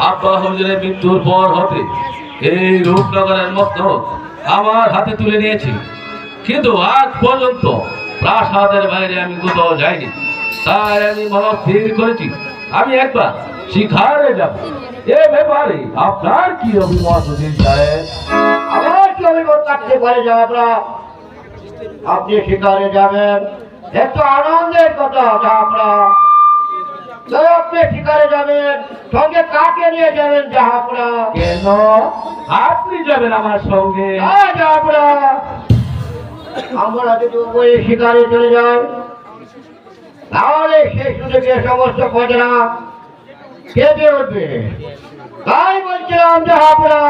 আব্বা হুজুরের মৃত্যুর পর হতে এই রূপনগরের মতো আমার হাতে তুলে নিয়েছি, কিন্তু আজ পর্যন্ত প্রাসাদের বাইরে আমি কোথাও যাইনি। তাই আমি মনস্থির করেছি আমি একবার শিকারে যাব। এ ব্যাপারে আপনার কি অভিমত হুজুর সাহেব? আমার কি অভিমত থাকতে পারে জাহাপনা? আপনি শিকারে যাবেন, একটু আনন্দের কথা জাহাপনা। আপনি শিকারে যাবেন, সঙ্গে কাকে নিয়ে যাবেন জাহাপনা? কেন আপনি যাবেন আমার সঙ্গে? জাহাপনা, আমরা যদি উভয়ে শিকারে চলে যাই তাহলে সেই সুযোগে সমস্ত প্রজারা কেঁপে উঠবে। তাই বলছিলাম জাহাপনা,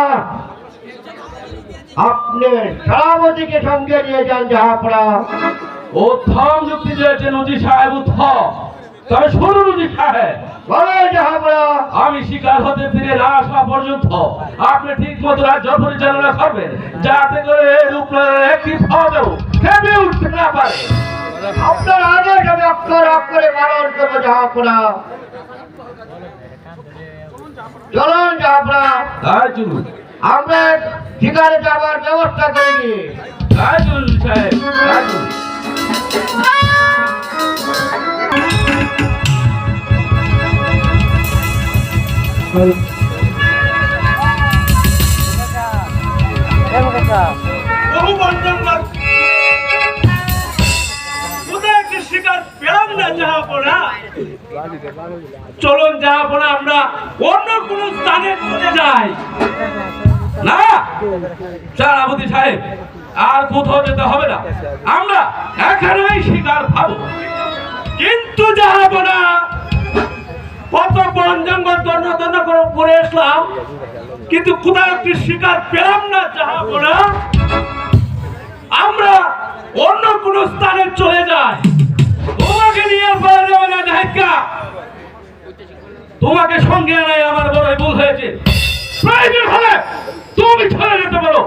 আপনি সেনাপতিকে সঙ্গে নিয়ে যান জাহাপনা। উত্তম যুক্তি দিয়েছেন উজি সাহেব, উত্তম। তবে শুনুন উজি সাহেব, আমি শিকার হতে ফিরে না আসা পর্যন্ত আপনি ঠিক মতো রাজ্য পরিচালনা করবেন, যাতে করে রূপনগরের একটি ফৌজও কেঁপে উঠতে না পারে। আপনার আদেশ আমি অক্ষর অক্ষরে পালন করবো জাহাপনা। চলুন জাহাপনা, তাই চলুন, আমরা শিকারে যাবার ব্যবস্থা করি। তাই চলুন সাহেব, তাই চলুন। চলুন জাহাপনা, আমরা অন্য কোন স্থানে চলে যাই। না সেনাপতি সাহেব, আর কোথাও যেতে হবে না, আমরা এখানেই শিকার পাবো। কিন্তু জাহাপনা, কত বন জঙ্গল দন্য করে আসলাম, কিন্তু কোথাও একটি শিকার পেলাম না জাহাপনা। আমরা অন্য কোন স্থানে চলে যাই। তোমাকে নিয়ে বলা যাবে না ঢাকা, তোমাকে সঙ্গে আনাই আমার বড়ই ভুল হয়েছে। প্রয়োজন হলে তুমি চলে যেতে পারো।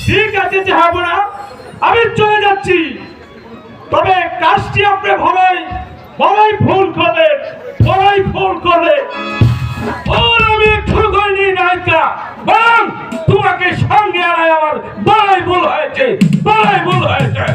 ঠিক আছে জাহাপনা, আমি চলে যাচ্ছি। তবে কাজটি আপনি বড়ই ভুল করলেন, বড়ই ভুল করলেন। আমি একটু করিনি নায়িকা, বরং তোমাকে সঙ্গে আনাই আমার বড়ই ভুল হয়েছে, বড়ই ভুল হয়েছে।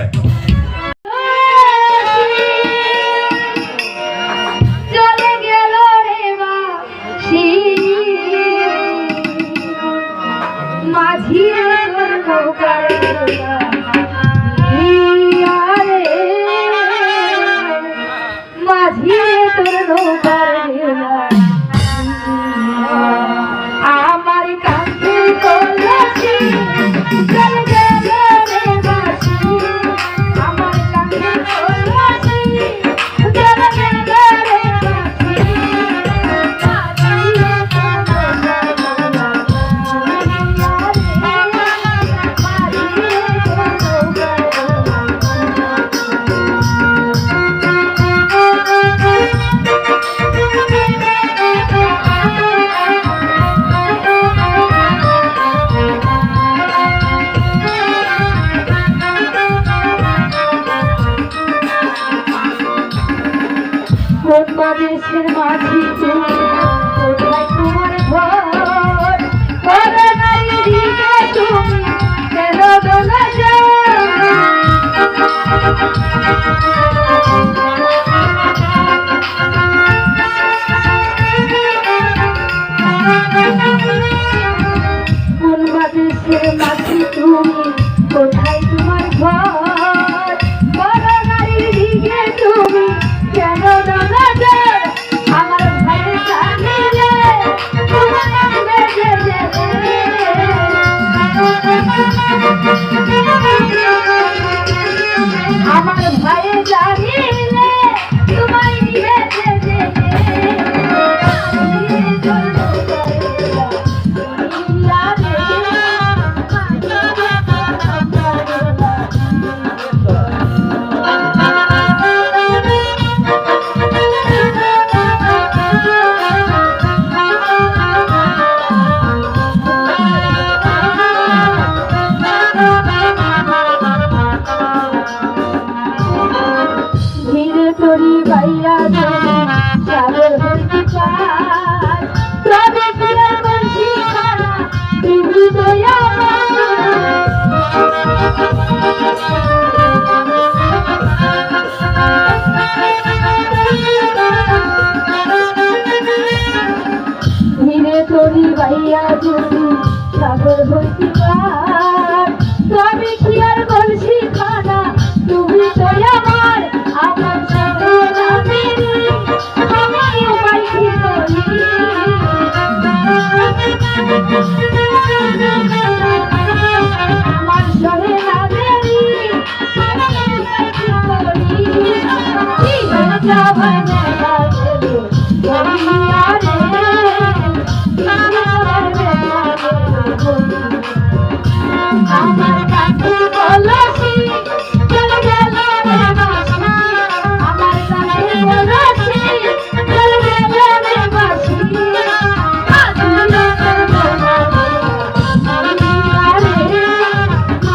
আমার কাছে কলসি চলে গেল রে বাসি, আমার কাছে কলসি চলে গেল রে বাসি। দেশের মাঝি তুমি কোথায় তোমার ঘর, করোনার দিকে তুমি কেন দোলা কোন দেশের মাঝি তুমি কোথায় তোমার ঘর, করোনার দিকে তুমি কেন দোলা আমার ভাইয়ের জানিলে তোমার বেজে যাবে, আমার ভাইয়ের জানিলে তোমায় বেজে যাবে। ধীরে তরি বাইয়া যদি সাগর হইতে পার তবে কি আর বলছি খানা তুমি তো আমার সাথে যাবে আমার উপায় কি করি আমার সরে যাবে আমার উপায় কি করি কি যাবে না আমার কাছে বলছি চলে গেল রে বাসি আমার কাছে বলছি চলে গেল রে বাসি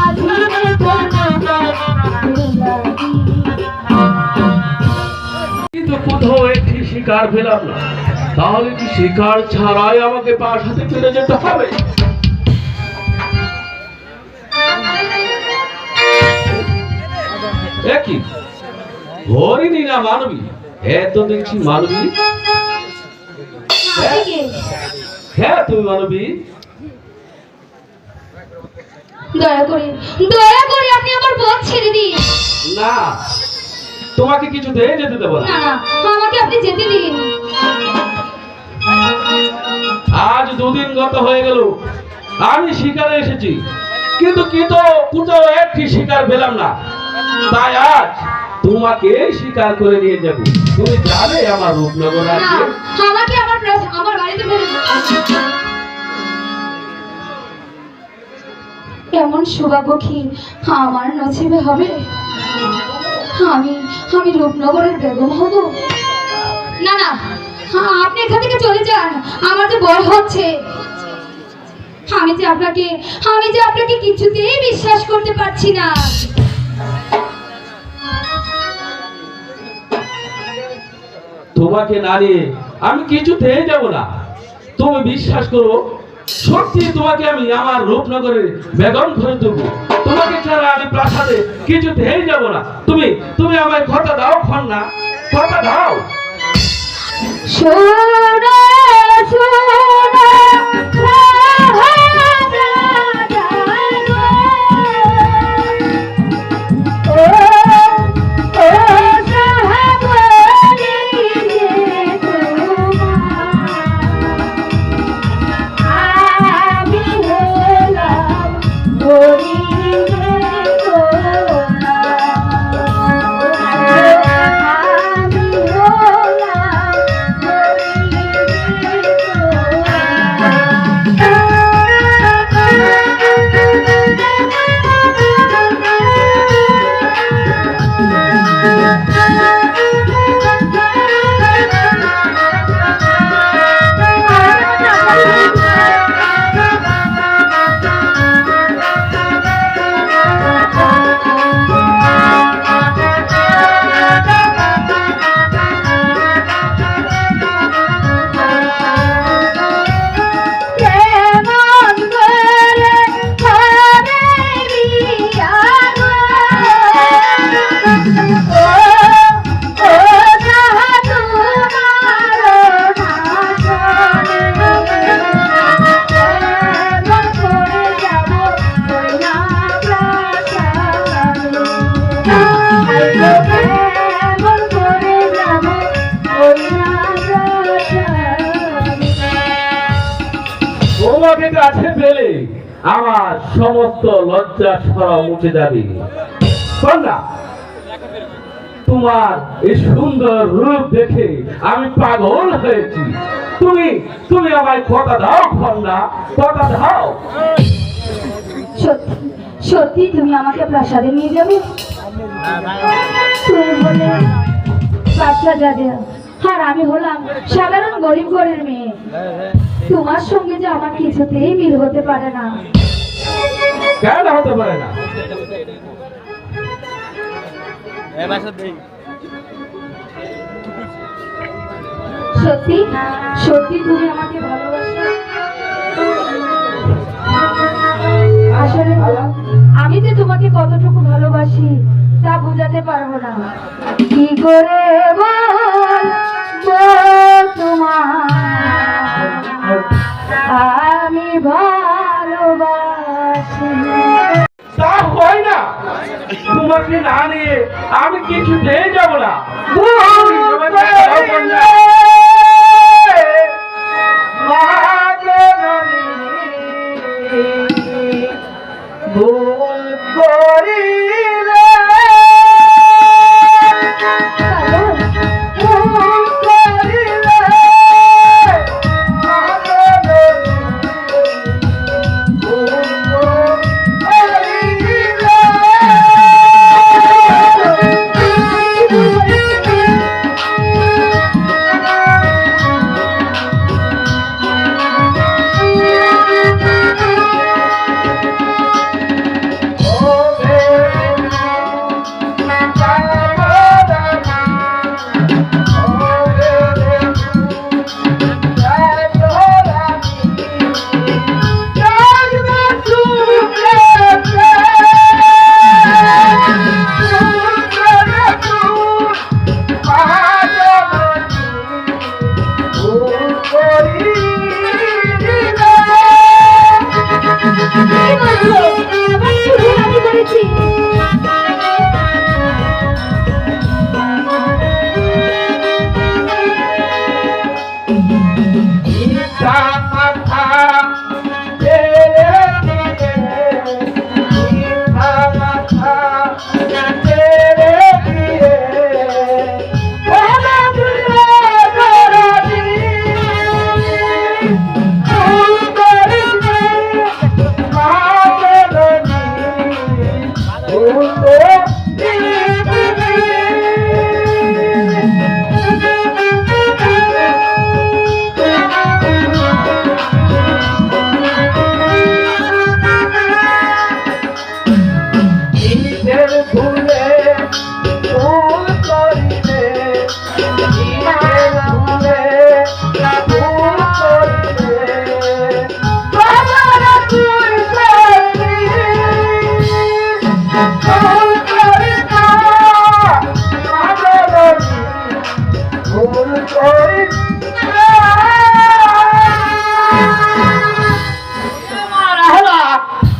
আজকে করবো না কিন্তু কোথাও একটি শিকার পেলাম না। তাহলে কি শিকার ছাড়াই আমাকে প্রাসাদে ফিরে যেতে হবে? একই হরিণী না মানবী? এত দেখছি মানবী। হ্যাঁ তুমি মানবী। দয়া করে আপনি আমার পথ ছেড়ে দিন। না, তোমাকে কিছুতেই যেতে দেবো না। না আমাকে আপনি যেতে দিন। আজ দুদিন গত হয়ে গেল, আমি শিকারে এসেছি, কিন্তু কোথাও একটি শিকার পেলাম না। তাই আজ তোমাকে শিকার করে নিয়ে যাব। তুমি জানে আমার রূপনগর না, আছে। আমাকে আমার বাড়িতে ফেলে দিন। এমন সৌভাগ্য কি আমার নসিবে হবে? আমি রূপনগরের বেগম হব? না আপনি এখান থেকে চলে যান, আমার যে ভয় হচ্ছে। আমি যে আপনাকে কিছুতেই বিশ্বাস করতে পারছি না। তোমাকে না নিয়ে আমি কিছুতেই যাব না। তুমি বিশ্বাস করো, সত্যি তোমাকে আমি আমার রূপনগরের বেগম করে দেবো। তোমাকে ছাড়া আমি প্রাসাদে কিছুতেই যাব না। তুমি আমায় কথা দাও খন্না, কথা দাও। সোনা সোনা তোমাকে কাছে পেলে আমার সমস্ত লজ্জা সরম উঠে যাবে। কন্যা, তোমার এই সুন্দর রূপ দেখে আমি পাগল হয়েছি। তুমি আমায় কথা দাও কন্যা, কথা দাও। সত্যি তুমি আমাকে প্রাসাদে নিয়ে যাবে? তুমি বলে বাচ্চা যাবে, আর আমি হলাম সাধারণ গরিব ঘরের মেয়ে। তোমার সঙ্গে যে আমার কিছুতেই মিল হতে পারে না। কেন হতে পারে না? সত্যি সত্যি তুমি আমাকে ভালোবাসো? আসলে আমি যে তোমাকে কতটুকু ভালোবাসি তা বোঝাতে পারবো না। কি করে বলবো তোমার আমি ভালোবাসি। তা হয় না, তোমাকে না নিয়ে আমি কিছুতেই যাব না। ভুল করিলে ভুল করিলে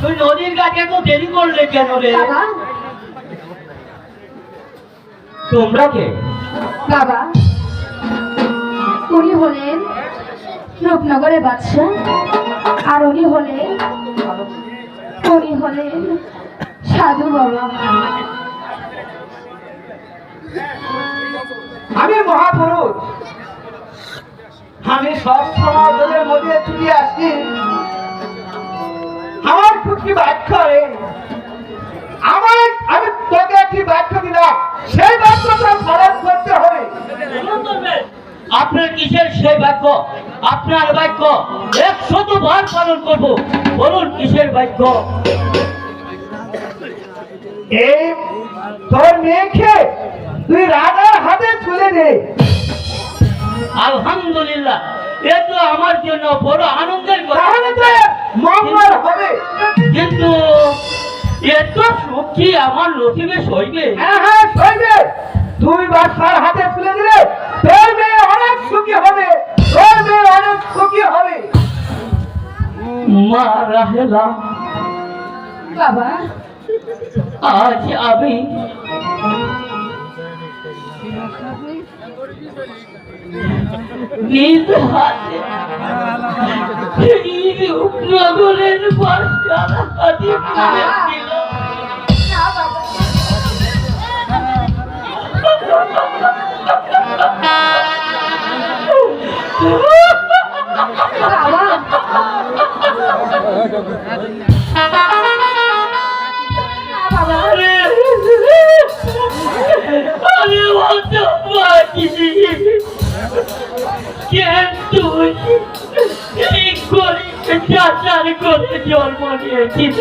তুই নদীর কাছে এত দেরি করলে কেন রে? বাবা, তোমরা কে? বাবা, উনি হলেন রূপনগরের বাদশা, আর উনি হলেন সাধু বাবা। আমি মহাপুরুষ, আমি সব সময় তোদের মধ্যে চুরি আসি। আমার কি বাক্য আমি তোকে একটি বাক্য দিলাম, সেই বাক্যটা পালন করতে হবে। আপনার কিসের সেই বাক্য? আপনার বাক্য 100 বার পালন করব। বলুন কিসের বাক্য? এই তোর মেয়েকে তুই রাজার হাতে তুলে দে। আলহামদুলিল্লাহ, এ তো আমার জন্য বড় আনন্দের কথা। তাহলে তো মঙ্গল হবে। কিন্তু এত সুখ কি আমার নসিবে সইবে? হ্যাঁ হ্যাঁ সইবে। তুই বাদশার হাতে তুলে দিলে তোর মেয়ে অনেক সুখী হবে, তোর মেয়ে অনেক সুখী হবে। মা রাহেলা, বাবা, আজ আমি নিজ হাতে এই রূপনগরের বাদশার হাতে তুলে দিলাম। না বাবা, বাবা, আমি বলতে পারি কেন তুই এই গরিব চাচার করে জন্ম নিয়েছিস?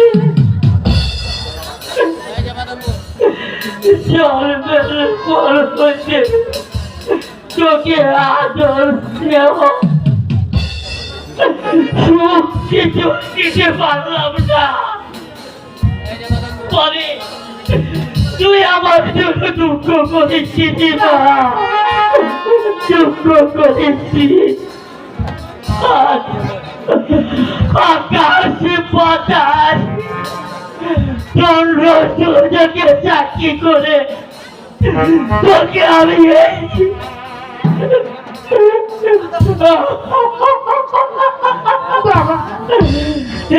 জন্মের পর হইতে তোকে আদর স্নেহ সুখ কিছু দিতে পারলাম না। তুই আমার জন্য দুঃখ করেছিস মা, দুঃখ করেছিস। আকাশে পাতাল চন্দ্র সূর্যকে সাক্ষী করে তোকে আমি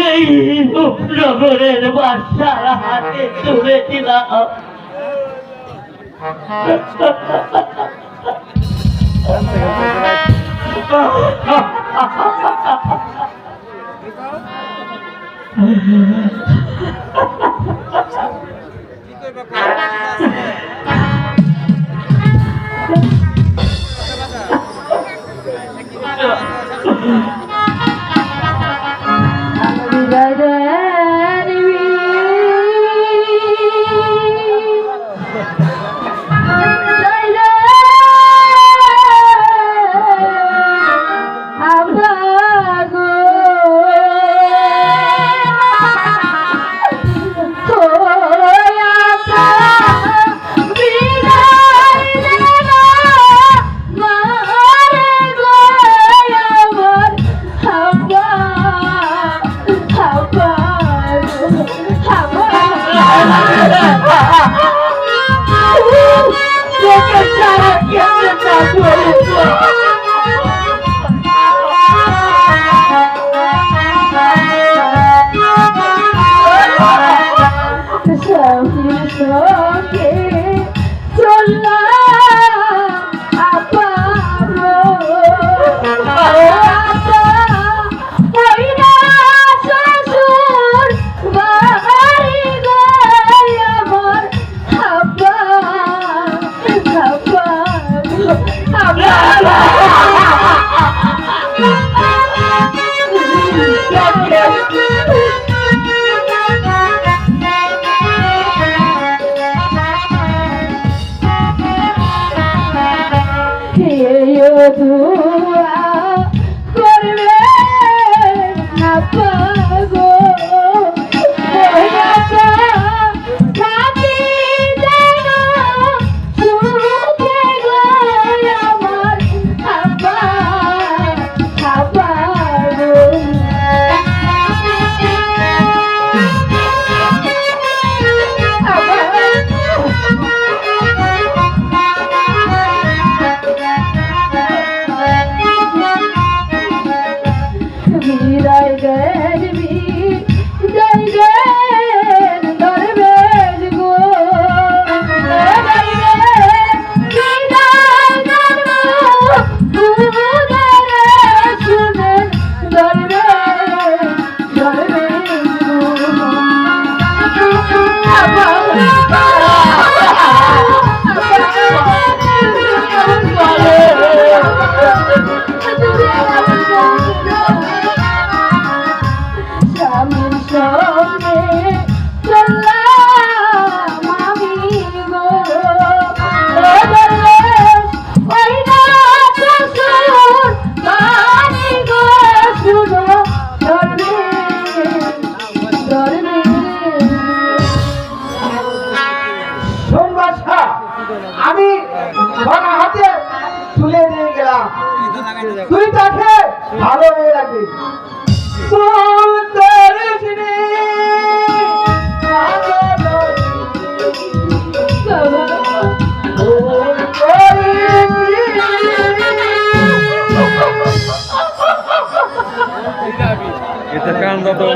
এই রূপনগরের বাদশার হাতে তুলে দিলাম। আমি ধরা হাতে তুলে নিয়ে গেলাম, তুই তাকে ভালো হয়ে রাখবি। এটা কান্দ তো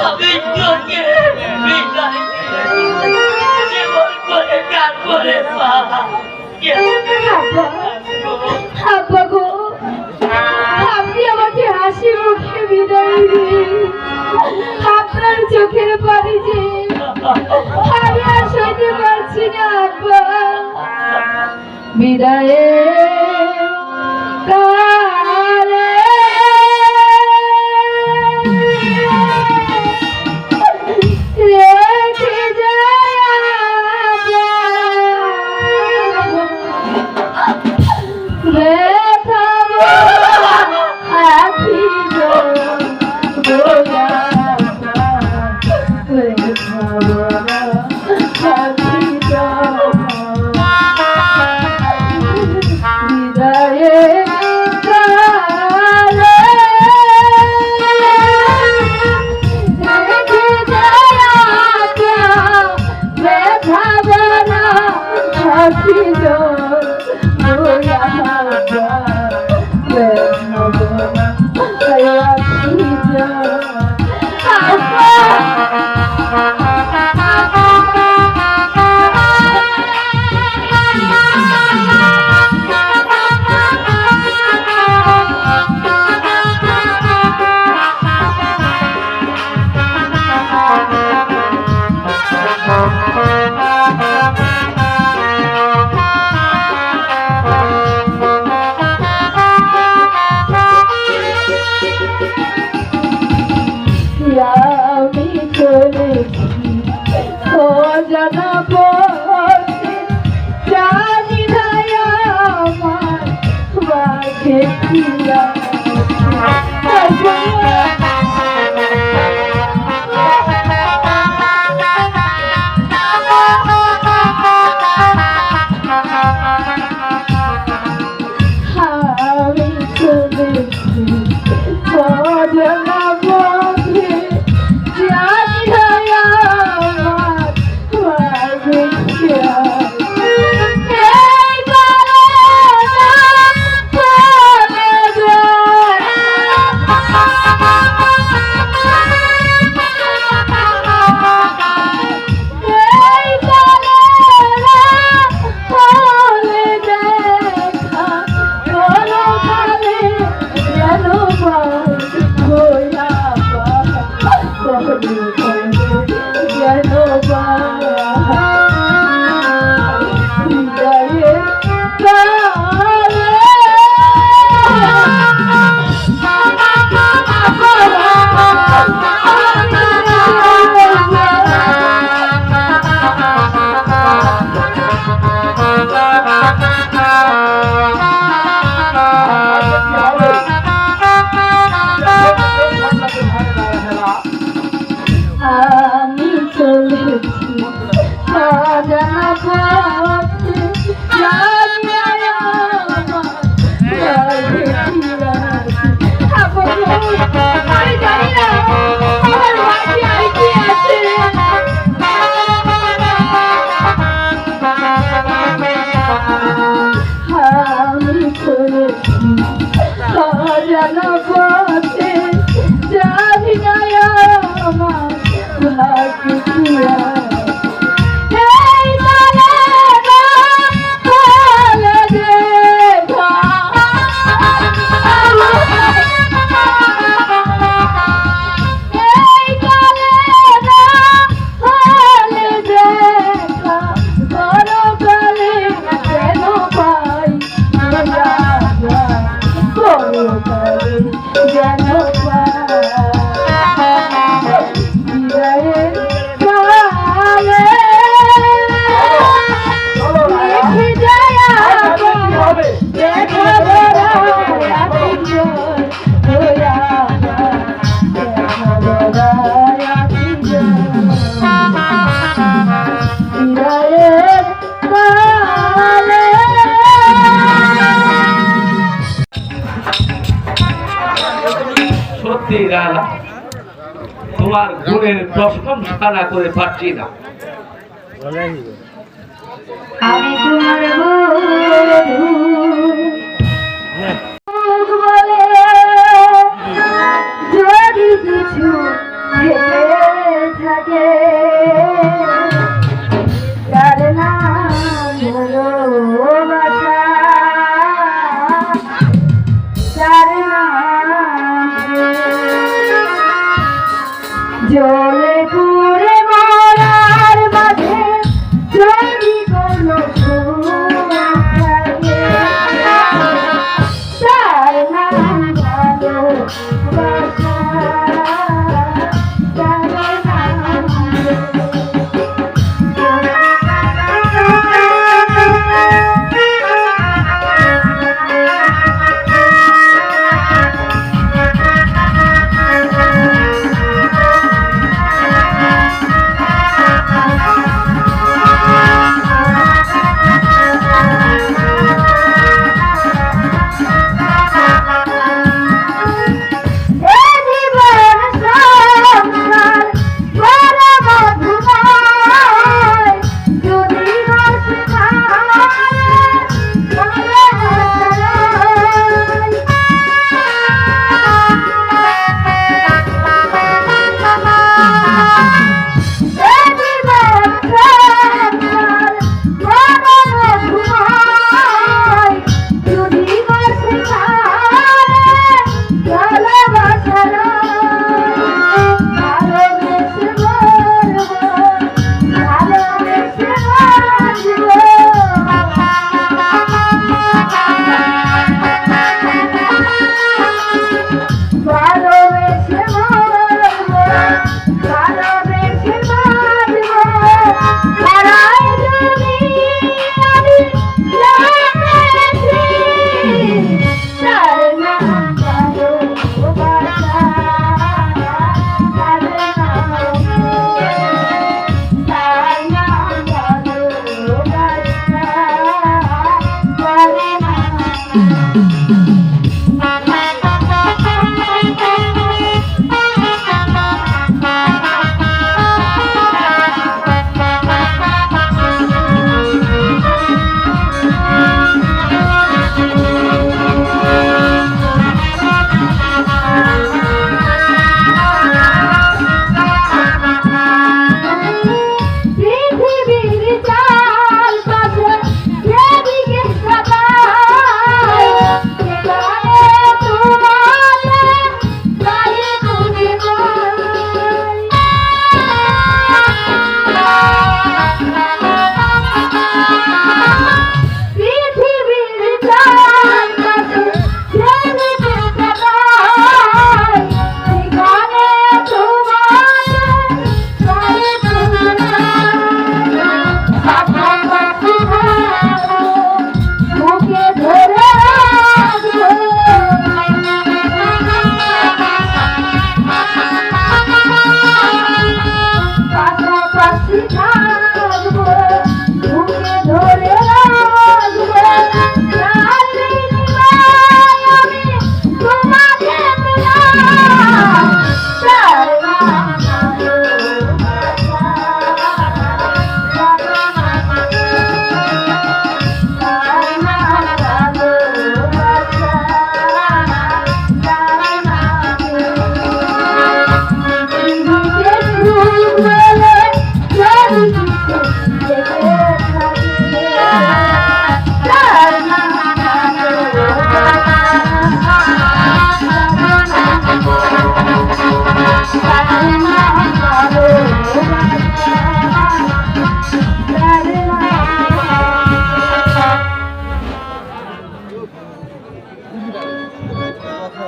আমি তোকে বিদায় কেমন করে কাঁদবরে মা, আব্বা গো, আপনি আমাকে হাসি মুখে বিদায় দিন। আপনার চোখের পানি যে আমি আর সইতে পারছি না আব্বা। বিদায়ে কালে রেখে যায় ব্যথা আখি সত্যি রানা, তোমার গুণের প্রশংসা না করে পারছি না। আমি তোমার বধূ বলে যদি কিছু থেকে থাকে, তার নাম ভালোবাসা, তার নাম জলে পুরে মরার মাঝে যদি কোনো সুখ থাকে, তার নাম ভালোবাসা, তার নাম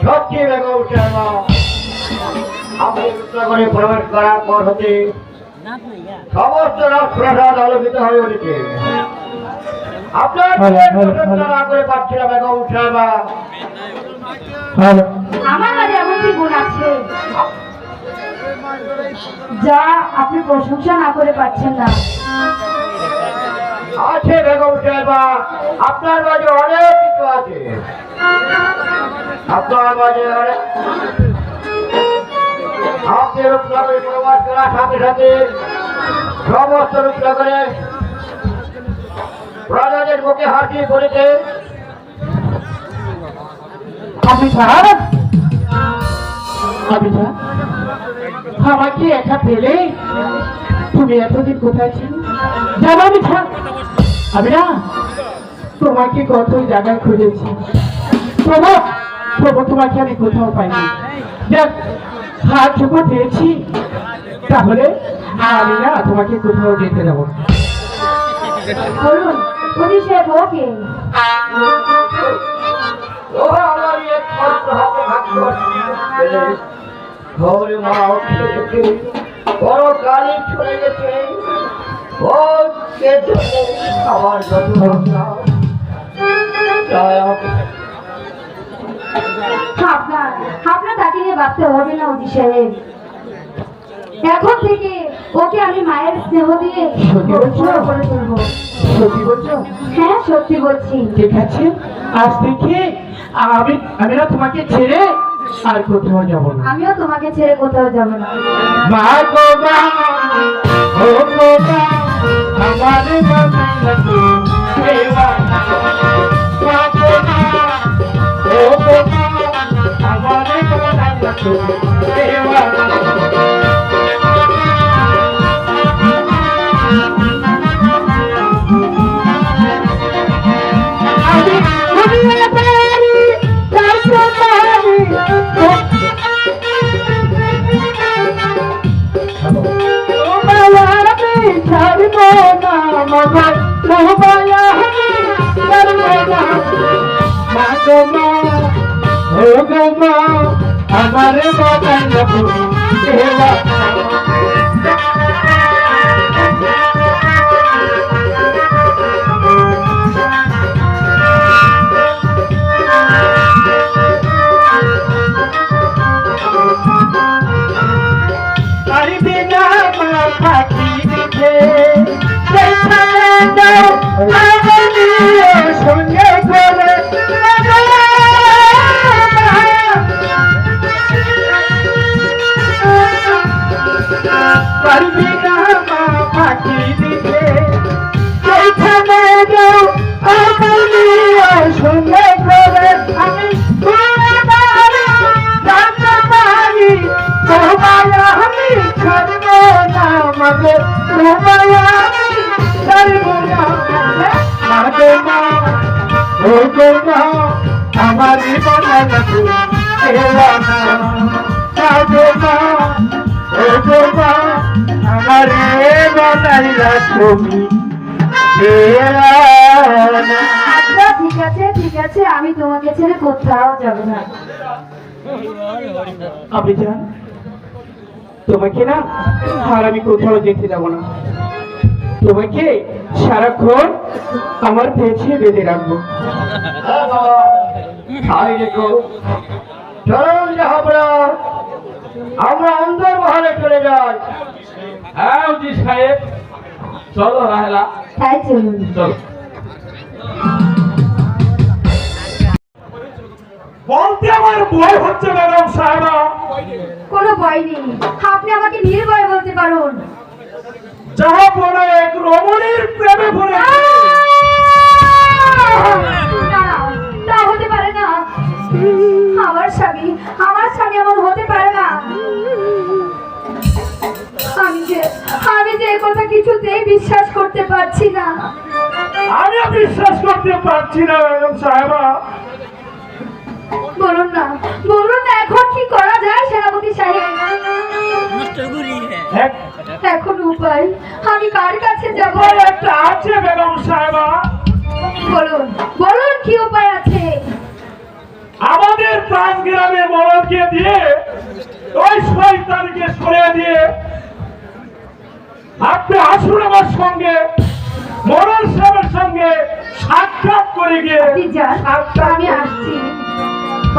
সত্যি বেগম সাহেবা, আপনি রূপনগরে প্রবেশ করার পর হতে সমস্ত রাজপ্রাসাদ আলোকিত হয়ে উঠেছে। আপনার প্রশংসা না করে পাচ্ছি না বেগম সাহেবা। আমার কাছে এমন কি গুণ আছে যা আপনি প্রশংসা না করে পাচ্ছেন না? আছে বেগম সাহেবা, আপনার মাঝে অনেক কিছু আছে। আপনার মাঝে অনেক, আপনি রূপনগরে প্রবেশ করার সাথে সাথে সমস্ত রূপনগরে প্রজাদের মুখে হাসি পড়েছে। আমাকে একা পেলে তুমি এতদিন কোথায় ছিলে জানো? আমি না তোমাকে কত জায়গায় খুঁজেছি, প্রভু প্রভু তোমাকে আমি কোথাও পাইনি। দেখ হাত যখন পেয়েছি তাহলে আমি না তোমাকে কোথাও যেতে যাবো না। বলুন পুলিশে বউকে ও আমার একমাত্র হাতে ভাগ্য ছেলে, ঘরে মা উঠে গেছে, বড় গাড়ি চলে গেছে। ও কে চলে আমার যত ভাবনা, তাই আমাকে আপনার আপনার তাকে নিয়ে ভাবতে হবে না অজি সাহেব। এখন থেকে ওকে আমি মায়ের স্নেহ দিয়ে বড় করে তুলবো। সত্যি বলছো? হ্যাঁ সত্যি বলছি। ঠিক আছে, আজ থেকে আমি আমি না তোমাকে ছেড়ে আর কোথাও যাবো না। আমিও তোমাকে ছেড়ে কোথাও যাব না। মা গো মা, ও গো মা, আমারে বানাইলা তুমি দেওয়ানা। মা গো মা, ও গো মা, আমারে বানাইলা তুমি দেওয়ানা। আমারে বানাইলা তুমি দেওয়ানা। আমারে বানাইলা তুমি দেওয়ানা। মা গো মা, ও গো মা, আমারে বানাইলা তুমি দেওয়ানা। আচ্ছা ঠিক আছে আমি তোমাকে ছেড়ে কোথাও যাব না। আপনি যান, তোমাকে না আর আমি কোথাও যেতে যাব না। তোমাকে সারাক্ষণ আমার পেছনে বেঁধে রাখবো। হ্যাঁ বাবা, তাই দেখো, চলুন যাহাবরা, আমরা অন্দর মহলে চলে যাই। হ্যাঁ অজি সাহেব, চলো রাহেলা, তাই চলুন। চলো। বলতে আমার ভয় হচ্ছে বেগম সাহেবা। কোনো ভয় নেই, আপনি আমাকে নির্ভয়ে বলতে পারুন। যাহা পড়ে এক রমণীর প্রেমে পড়েছে। না, তা হতে পারে না। আমার স্বামী এমন হতে পারে না। আমি যে এই কথা কিছুতেই বিশ্বাস করতে পারছি না। আমিও বিশ্বাস করতে পারছি না বেগম সাহেবা। বলুন না এখন কি করা যায় সেনাপতি সাহেব? উপায়? আমি কার কাছে যাব? উপায় একটা আছে বেগম সাহেবা। বলুন বলুন, কি উপায় আছে? আমাদের প্রাণ গ্রামে মরদকে দিয়ে ওই শয়তানকে সরিয়ে দিয়ে আপনি আসুন আমার সঙ্গে, মরণ সাহেবের সঙ্গে সাক্ষাৎ করে গিয়ে আপনি যান, আমি আসছি।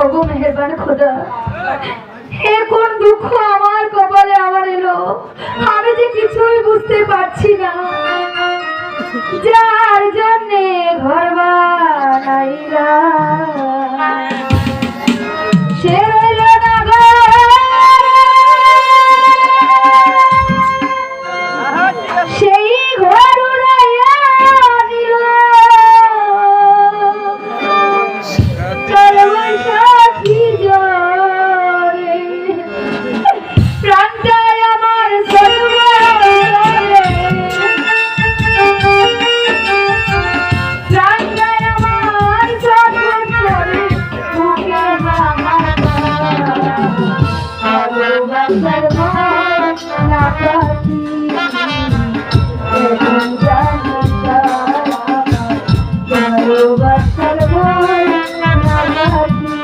ওগো মেহেরবান খোদা, এ কোন দুঃখ আমার কপালে আমার এলো, আমি যে কিছুই বুঝতে পারছি না। যার জন্যে ঘর বানাইলাম সে রইল না ঘর, সেই ঘর উড়াইয়া নিল। কালবৈশাখী ঝড়ে প্রাণটাই আমার সর্বরে, প্রাণটাই আমার সর্বরে, বুকে ভালোবাসার মন না পাখি এখন জানি ভালোবাসার মন না পাখি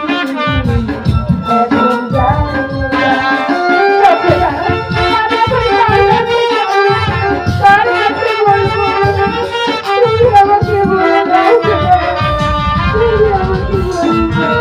এখন জানি। কার কাছে বলবো? তুমি আমাকে বলে দাও, তুমি আমাকে বলে দাও।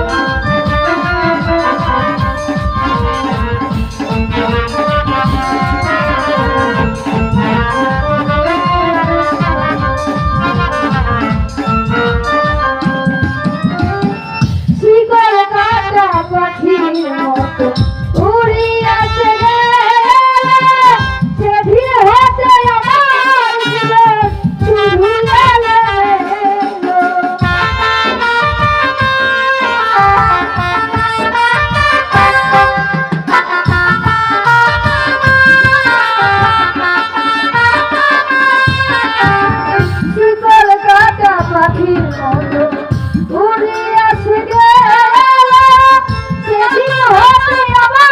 শিকড় কাটা পাখির মতো উড়িয়াছে গেল, সেদিন হতে আমার জীবন শুধু এলো। শিকড় কাটা পাখির মতো উড়িয়াছে গেল, সেদিন হতে আমার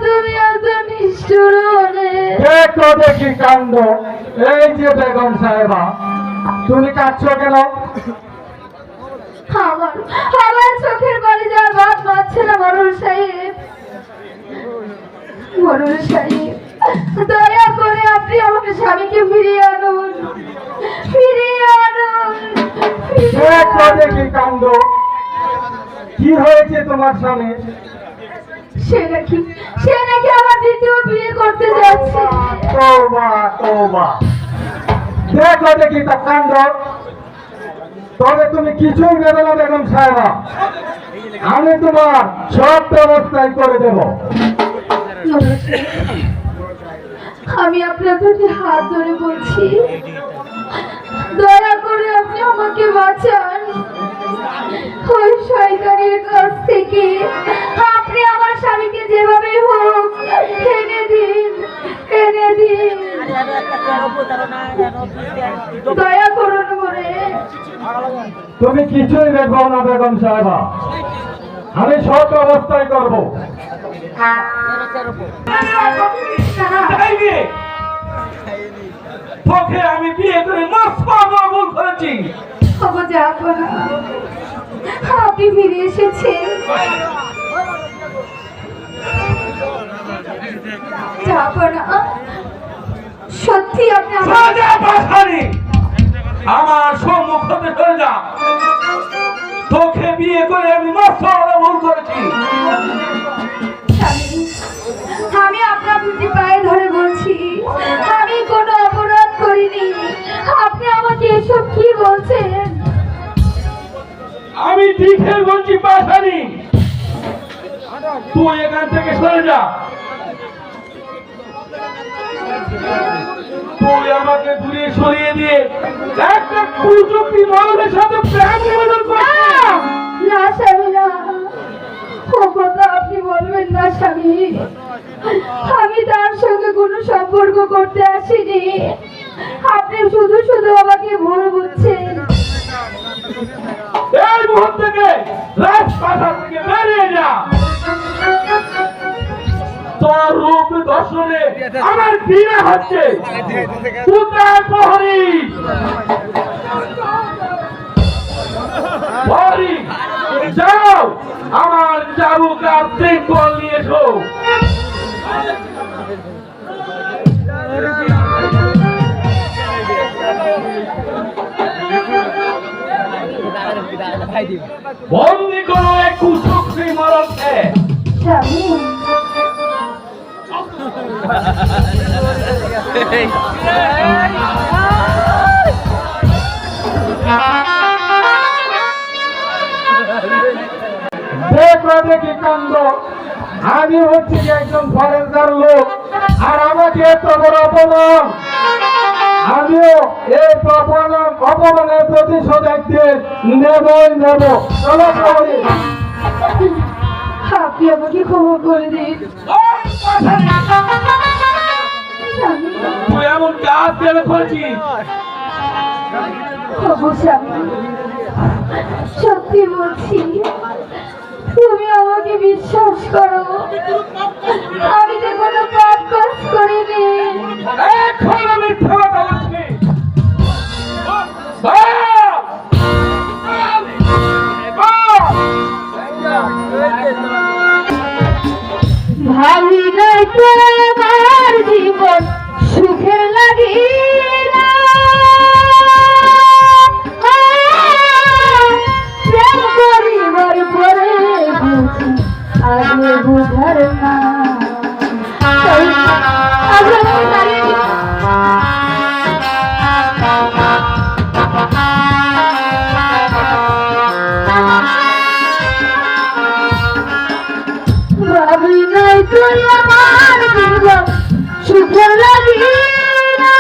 তুমি এত নিষ্ঠুর হলে। দেখো দেখি কাণ্ড। এই যে বেগম সাহেবা, তুমি কাঁদছো কেন? আমার আমার চোখের পানি যার বাদ পাচ্ছে না মরুল সাহেব। মরুল সাহেব, দয়া করে আপনি আমাকে স্বামীকে ফিরিয়ে আনুন, ফিরিয়ে আনুন, ফিরিয়ে দেখো আনুন। দেখি কাণ্ড। কি হয়েছে তোমার স্বামী? সে নাকি আমার দ্বিতীয় বিয়ে করতে যাচ্ছে। তওবা তওবা। দেখো দেখি তা কাণ্ড। তবে তুমি কিছুই নেবে না বেগম সাহেবা, আমি তোমার সব ব্যবস্থাই করে দেব। আমি আপনার প্রতি হাত ধরে বলছি, দয়া করে আপনি আমাকে বাঁচান ওই শয়তানের কাছ থেকে। আপনি আমার স্বামীকে যেভাবে হোক এনে দিন, এনে দিন, দয়া করুন করে। তুমি কিছুই দেখো না বেগম সাহেবা, আমি সব ব্যবস্থাই করব। তাই রে, তোকে আমি বিয়ে করে মাছ পাবো ভুল করেছি। বাবা যাবো না, আপনি ফিরে এসেছেন। যাবো না, সত্যি আপনি আমার রাজা পাঠানি আমার সম্মুখ হতে চলে যা। তোকে বিয়ে করে আমি মাছ পাবো ভুল করেছি। স্বামী, আমি আপনার দুটি পায়ে ধরে বলছি, আমি কোনো অপরাধ করিনি। আপনি আমাকে এসব কি বলছেন? আমি দেখে বলছি পাঠানি, তুই এখান থেকে সরে যা। তুই আমাকে দূরে সরিয়ে দিয়ে একটা কুচক্রি মানুষের সাথে প্রেম নিবেদন করছিস। না স্বামী, না, ও কথা আপনি বলবেন না স্বামী। আমি তার সঙ্গে কোনো সম্পর্ক করতে আসিনি। আপনি শুধু শুধু আমাকে ভুল বুঝছেন। এই মুহূর্ত থেকে রাজপাথা থেকে বেরিয়ে যা। তোর রূপ দর্শনে আমার ঘৃণা হচ্ছে। কোথায় প্রহরী? প্রহরী, যাও আমার চাবুক আর শৃঙ্খল নিয়ে এসো। বন্দি করো এক কুচক্রি মরণকে। স্বামী, দেখো দেখি কাণ্ড। আমি হচ্ছি যে একজন ফরেনকার লোক, আর আমাকে এত বড় অপমান। আমিও এই অপমানের প্রতিশোধ একদিন নেবই নেব। চলো প্রহরী। আপনি আমাকে ক্ষমা করে দিন। স্বামী, তুই এমন কাজ কেন করেছিস? ওগো স্বামী, সত্যি বলছি, তুমি আমাকে বিশ্বাস করো, আমি যে কোনো পাপ কাজ করিনি। এখন আমি মিথ্যা কথা বলছি। ভাবি নাই তো আমার জীবন সুখের লাগি না। প্রেম করিবার পরে বুঝি আগে বুঝার না। ভাবি নাই তুই আমার জীবন সুখের লাগি না।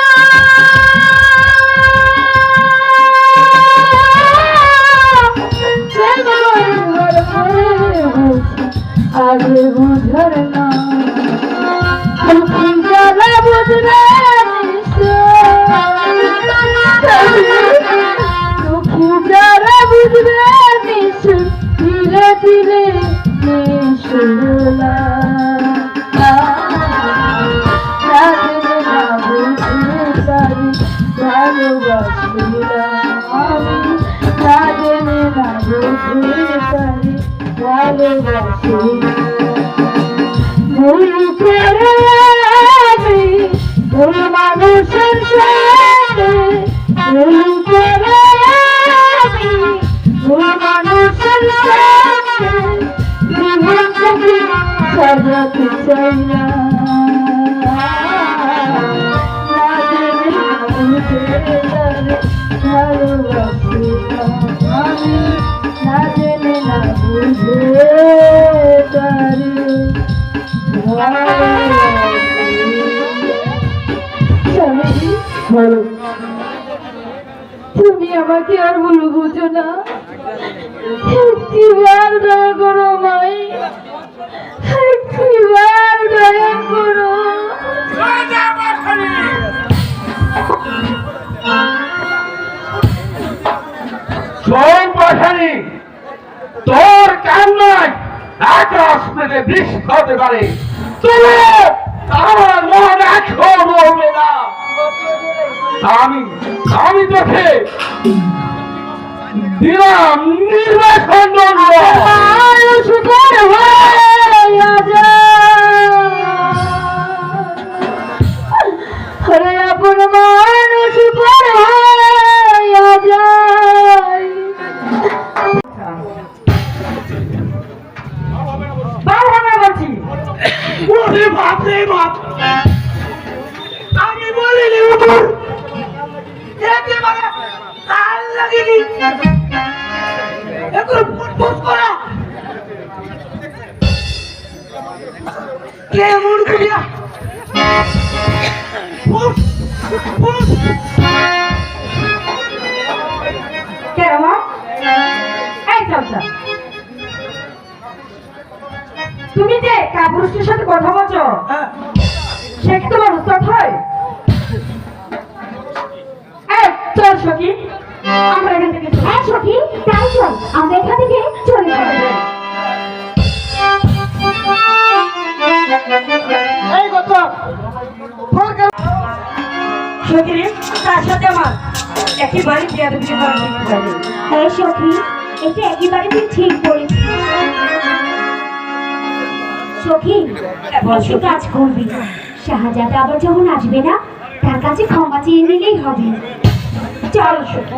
আগে বুঝার না, দুঃখী যারা বুঝবে দুঃখী যারা বুঝবে ধীরে ধীরে করে আমি ভুল মানুষের সাথে ভুল করে আমি ভুল মানুষের সাথে জীবন থেকে সাজাতে চাই না ভালোবাসি আমি না জেনে না বুঝে তারে তুমি আমাকে আর ভুলো বুঝো না একটিবার দয়া করো মাই একটিবার দয়া করো শোন পাঠানি, তোর কান্নায় আকাশ থেকে বৃষ্টি হতে পারে, তবে আমার মন এখন বলবে না। আমি তোকে দিলাম নির্বাচন দণ্ড। হরে আপন মানুষ যায় ওরে বাপ রে বাপ, আমি বলিনি একেবারে কাল লাগিনি এখন ফুটফুট করা কেমন করিয়া ফুট ফুট কেমন এই চাচা তুমি যে কাপুরুষের সাথে কথা বলছো সে কি তোমার উত্তর হয়? চল সখী আমরা এখান থেকে হ্যাঁ সখী তাই চল আমরা এখান থেকে চলে যাবো। এই কত সখী তার সাথে আমার একেবারে বিয়া দেবী করা ঠিক হবে। হ্যাঁ সখী এটা একেবারে তুই ঠিক বলেছিস সখী। বসে কাজ করবি শাহজাদা আবার যখন আসবে না তার কাছে ক্ষমা চেয়ে নিলেই হবে। চল সখী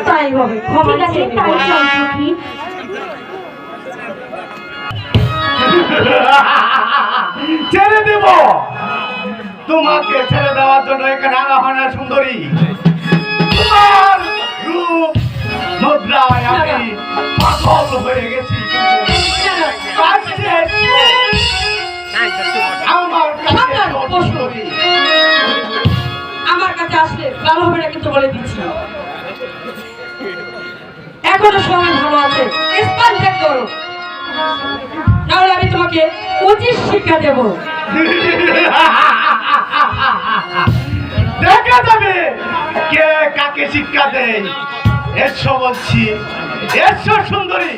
তাই হবে ক্ষমা চেয়ে তাই চল সখী। ছেড়ে দেব তোমাকে, ছেড়ে দেওয়ার জন্য এখানে আনা হয় না সুন্দরী। তোমার রূপ মুদ্রায় আমি পাগল হয়ে গেছি। আমার কাছে আসলে ভালো হবে না কিন্তু বলে দিচ্ছি এখনো সময় ভালো আছে, স্থান ত্যাগ করো, নাহলে আমি তোমাকে উচিত শিক্ষা দেব। দেখা যাবে কে কাকে শিক্ষা দেয়। এসো বলছি, এসো সুন্দরী।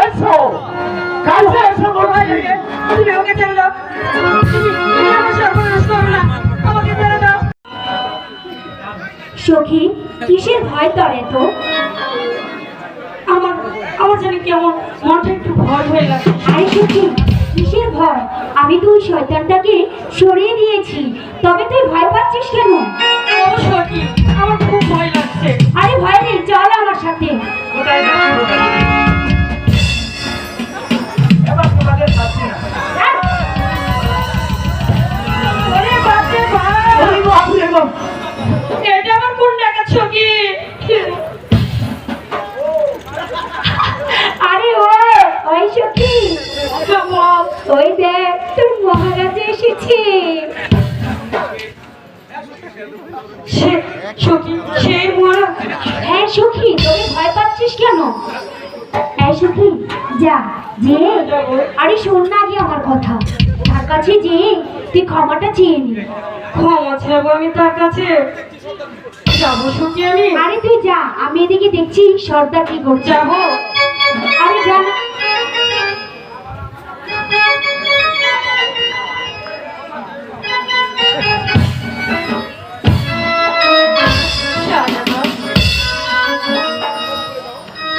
এসো কাছে এসো তুমি আমাকে ছেড়ে দাও, তুমি আমার সর্বনাশ করো না, আমাকে ছেড়ে দাও। সখী, কিসের ভয় করে তো? আমার আমার জানি কেমন মনটা একটু ভয় হয়ে গেছে। আরে সখী, কিসের ভয়? আমি তো ওই শয়তানটাকে সরিয়ে দিয়েছি, তবে তুই ভয় পাচ্ছিস কেন? ও সখী, আমার খুব ভয় লাগছে। আরে ভয় নেই, চল আমার সাথে। এবার তোমাদের পাচ্ছি না। ওরে বাপরে বাপ! এটা আমার কোন ডাকাত সখী? আরে ওই সখী, ওই দেখ তোর মহারাজ এসেছে। সখী, সেই মহারাজ? হ্যাঁ সখী, তোকে ভয় পাচ্ছিস কেন? এই সখী, যা যে, আরে শোন না আগে আমার কথা, তার কাছে যে তুই ক্ষমাটা চেয়ে নি। ক্ষমা চাইবো আমি তার কাছে? যাবো সখী আমি? আরে তুই যা, আমি এদিকে দেখছি সর্দার কি করছে। যাবো? আরে যা না।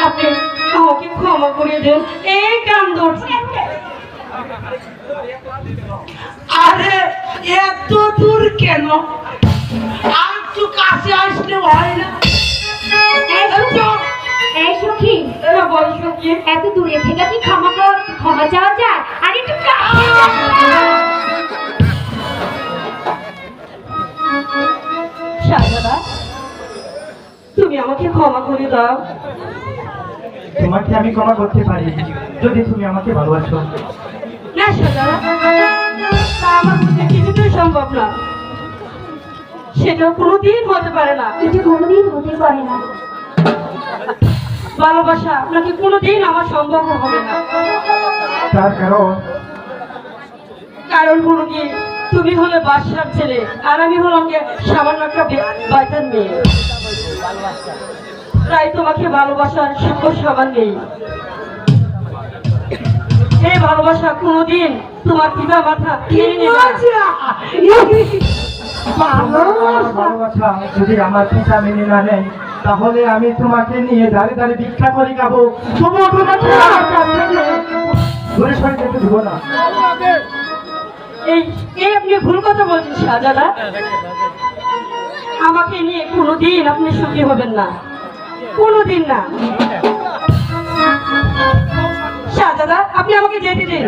আপনি আমাকে ক্ষমা করে দেন, এই কান ধরছে। আরে এত দূর কেন? আর একটু কাছে আসলে হয় না? এই সখী, বল সখী, এত দূরে থেকে কি ক্ষমা চাওয়া যায়? আর একটু কাছে শাহজাদা, তুমি আমাকে ক্ষমা করে দাও। তোমাকে আমি ক্ষমা করতে পারি যদি তুমি আমাকে ভালোবাসো। না শাহজাদা, তা আমার পক্ষে কিছুতেই সম্ভব না, সেটা কোনোদিন হতে পারে না। এটা কোনোদিন হতে পারে না। ভালোবাসা আপনাকে কোনোদিন আমার সম্ভব হবে না। তার কারণ কোনোদিন তুমি হলে বাদশার ছেলে, আর আমি হলাম সামান্য একটা বাইতার মেয়ে, তাই তোমাকে ভালোবাসার সাহস সবার নেই। এই ভালোবাসা কোনোদিন তোমার পিতা মাতা মেনে নেবে না। ভালোবাসা যদি আমার পিতা মেনে না নেয়, তাহলে আমি তোমাকে নিয়ে দাঁড়িয়ে দাঁড়িয়ে ভিক্ষা করে খাবো। তবুও তোমাকে আমার কাছ থেকে দূরে সরে যেতে দেবো না। এই আপনি ভুল কথা বলছেন শাহজাদা। আমাকে নিয়ে কোনোদিন আপনি সুখী হবেন না, কোনোদিন না। শাহজাদা, আপনি আমাকে যেতে দিন।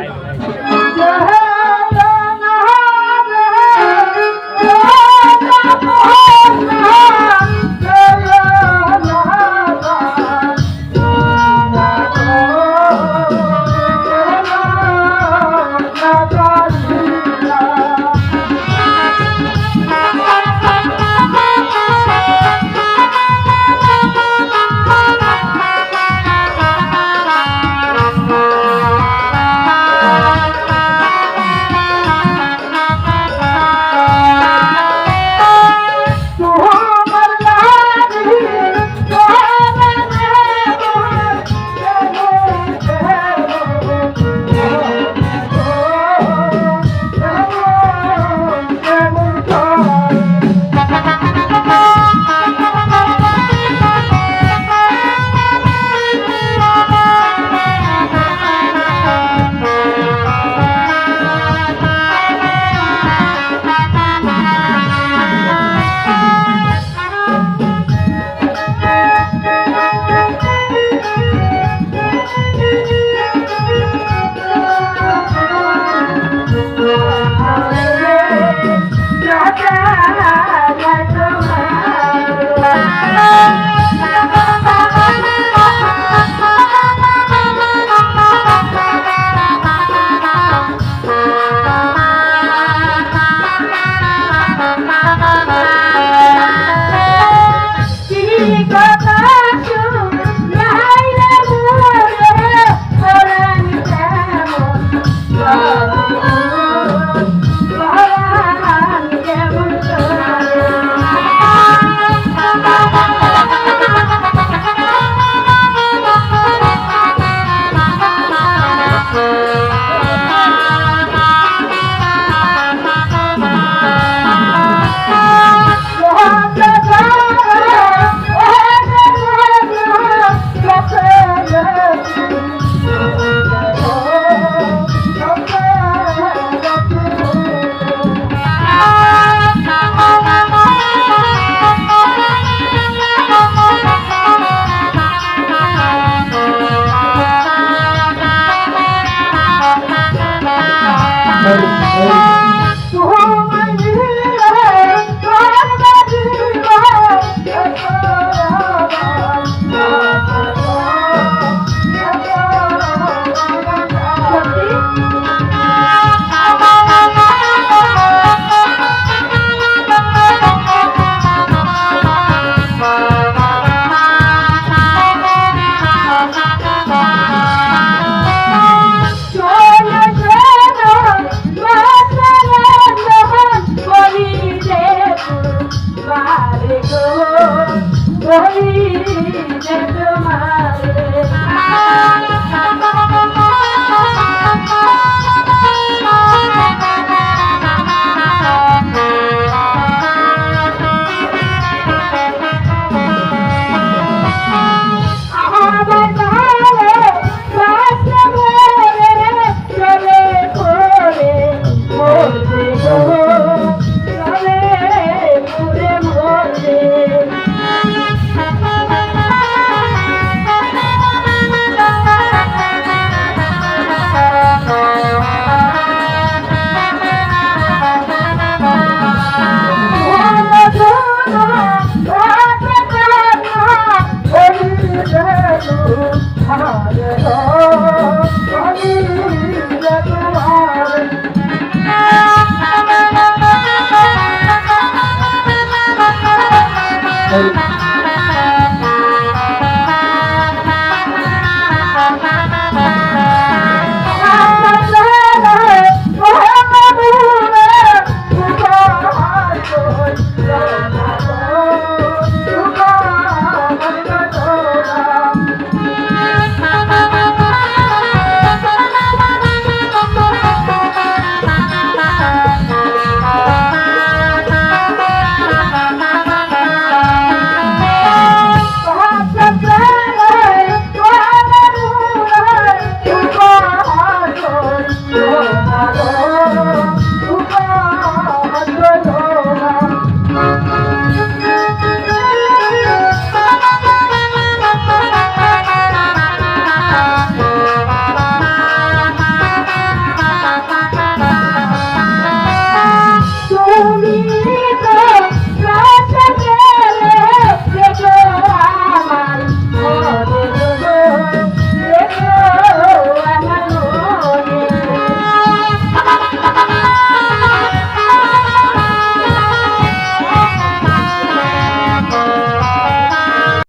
এই,